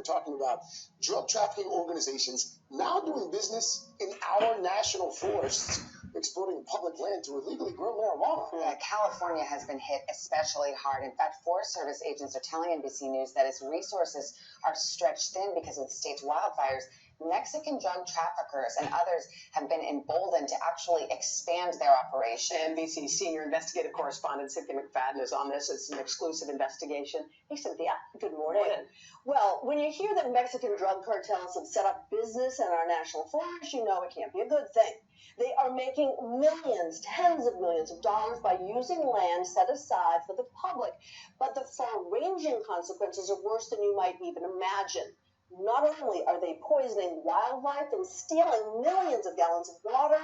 talking about drug trafficking organizations now doing business in our national forests, exploiting public land to illegally grow marijuana. Yeah, California has been hit especially hard. In fact, Forest Service agents are telling NBC News that its resources are stretched thin because of the state's wildfires. Mexican drug traffickers and others have been emboldened to actually expand their operation. NBC senior investigative correspondent Cynthia McFadden is on this. It's an exclusive investigation. Hey, Cynthia. Good morning. Well, when you hear that Mexican drug cartels have set up business in our national forest, you know it can't be a good thing. They are making millions, tens of millions of dollars by using land set aside for the public. But the far-ranging consequences are worse than you might even imagine. Not only are they poisoning wildlife and stealing millions of gallons of water,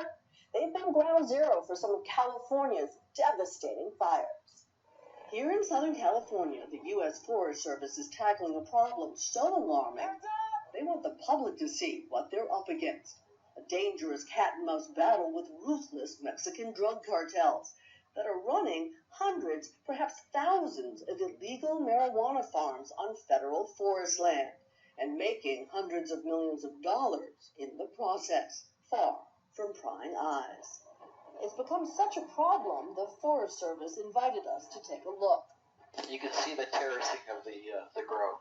they've been ground zero for some of California's devastating fires. Here in Southern California, the U.S. Forest Service is tackling a problem so alarming, they want the public to see what they're up against. A dangerous cat-and-mouse battle with ruthless Mexican drug cartels that are running hundreds, perhaps thousands of illegal marijuana farms on federal forest land, and making hundreds of millions of dollars in the process, far from prying eyes. It's become such a problem, the Forest Service invited us to take a look. You can see the terracing of the grove.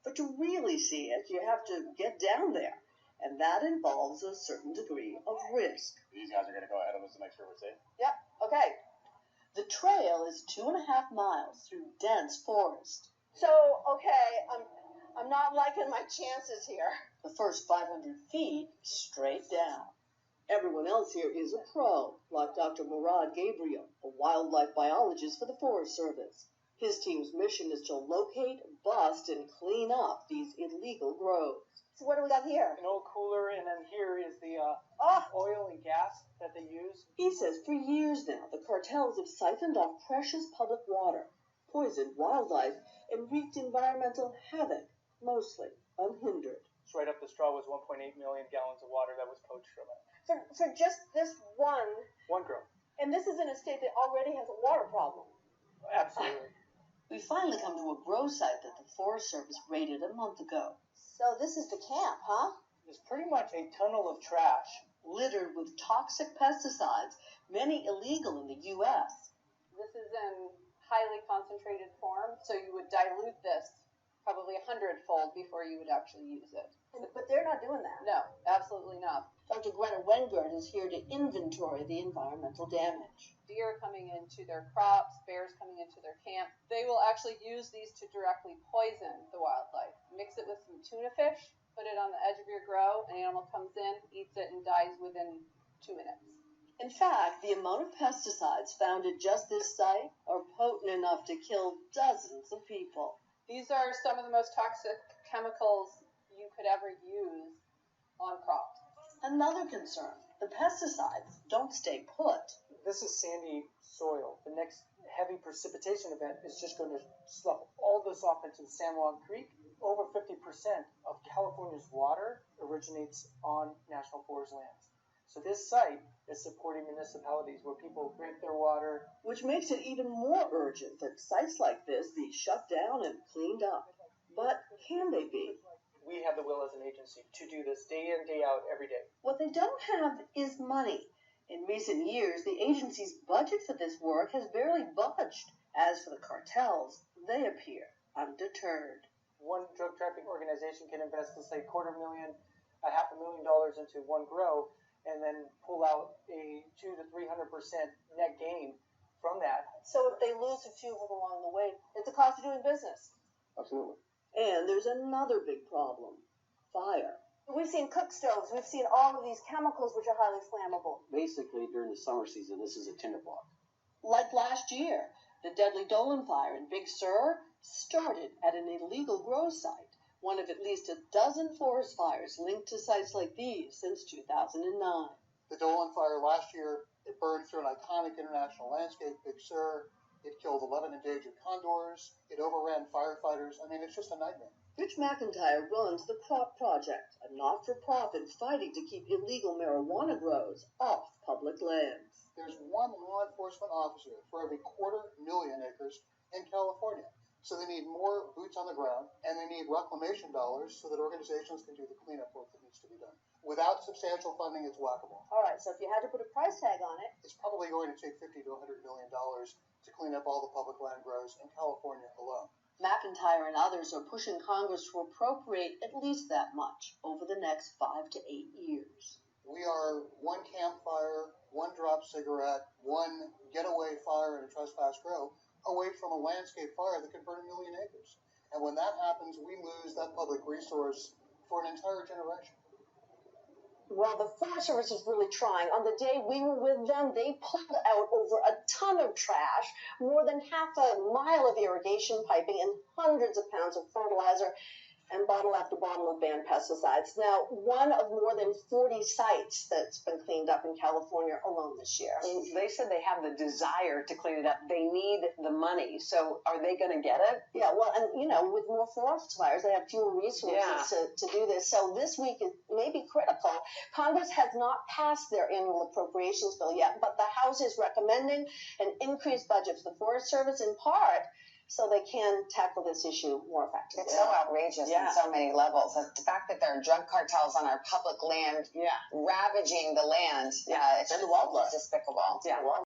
But to really see it, you have to get down there, and that involves a certain degree of risk. These guys are going to go ahead of us to make sure we're safe? Yep, okay. The trail is 2.5 miles through dense forest. So, okay, I'm not liking my chances here. The first 500 feet, straight down. Everyone else here is a pro, like Dr. Murad Gabriel, a wildlife biologist for the Forest Service. His team's mission is to locate, bust, and clean up these illegal groves. So what do we got here? An old cooler, and then here is the oil and gas that they use. He says for years now, the cartels have siphoned off precious public water, poisoned wildlife, and wreaked environmental havoc, mostly unhindered. It's right up the straw was 1.8 million gallons of water that was poached from it. For just this one grove. And this is in a state that already has a water problem. Absolutely. We finally come to a grow site that the Forest Service raided a month ago. So this is the camp, huh? It's pretty much a tunnel of trash. Littered with toxic pesticides, many illegal in the U.S. This is in highly concentrated form, so you would dilute this probably 100-fold before you would actually use it. But they're not doing that. No, absolutely not. Dr. Greta Wengert is here to inventory the environmental damage. Deer coming into their crops, bears coming into their camp. They will actually use these to directly poison the wildlife. Mix it with some tuna fish, put it on the edge of your grow, an animal comes in, eats it, and dies within 2 minutes. In fact, the amount of pesticides found at just this site are potent enough to kill dozens of people. These are some of the most toxic chemicals you could ever use on crops. Another concern, the pesticides don't stay put. This is sandy soil. The next heavy precipitation event is just going to slough all this off into the San Juan Creek. Over 50% of California's water originates on national forest lands. So this site is supporting municipalities where people drink their water. Which makes it even more urgent that sites like this be shut down and cleaned up. But can they be? We have the will as an agency to do this day in, day out, every day. What they don't have is money. In recent years, the agency's budget for this work has barely budged. As for the cartels, they appear undeterred. One drug trafficking organization can invest, let's say, $250,000, $500,000 into one grow, and then pull out a 200 to 300% net gain from that. So if they lose a few of them along the way, it's a cost of doing business. Absolutely. And there's another big problem, fire. We've seen cook stoves. We've seen all of these chemicals which are highly flammable. Basically, during the summer season, this is a tinderblock. Like last year, the deadly Dolan fire in Big Sur started at an illegal grow site, one of at least a dozen forest fires linked to sites like these since 2009. The Dolan fire last year, it burned through an iconic international landscape, Big Sur. It killed 11 endangered condors. It overran firefighters. I mean, it's just a nightmare. Rich McIntyre runs the Crop Project, a not-for-profit fighting to keep illegal marijuana grows off public lands. There's one law enforcement officer for every 250,000 acres in California. So they need more boots on the ground, and they need reclamation dollars so that organizations can do the cleanup work that needs to be done. Without substantial funding, it's whack-a-mole. All right, so if you had to put a price tag on it, It's probably going to take $50 to $100 million to clean up all the public land grows in California alone. McIntyre and others are pushing Congress to appropriate at least that much over the next 5 to 8 years. We are one campfire, one drop cigarette, one getaway fire in a trespass grow away from a landscape fire that could burn 1 million acres. And when that happens, we lose that public resource for an entire generation. well, the Forest Service is really trying. On the day we were with them, they pulled out over a ton of trash, more than half a mile of irrigation piping, and hundreds of pounds of fertilizer, and bottle after bottle of banned pesticides. Now, one of more than 40 sites that's been cleaned up in California alone this year. They said they have the desire to clean it up. They need the money. So are they going to get it? Yeah, well, and with more forest fires, they have fewer resources to do this. So this week is maybe critical. Congress has not passed their annual appropriations bill yet, but the House is recommending an increased budget for the Forest Service, in part so they can tackle this issue more effectively. It's so outrageous on so many levels. The fact that there are drug cartels on our public land ravaging the land, it's and the wildlife. despicable. Yeah.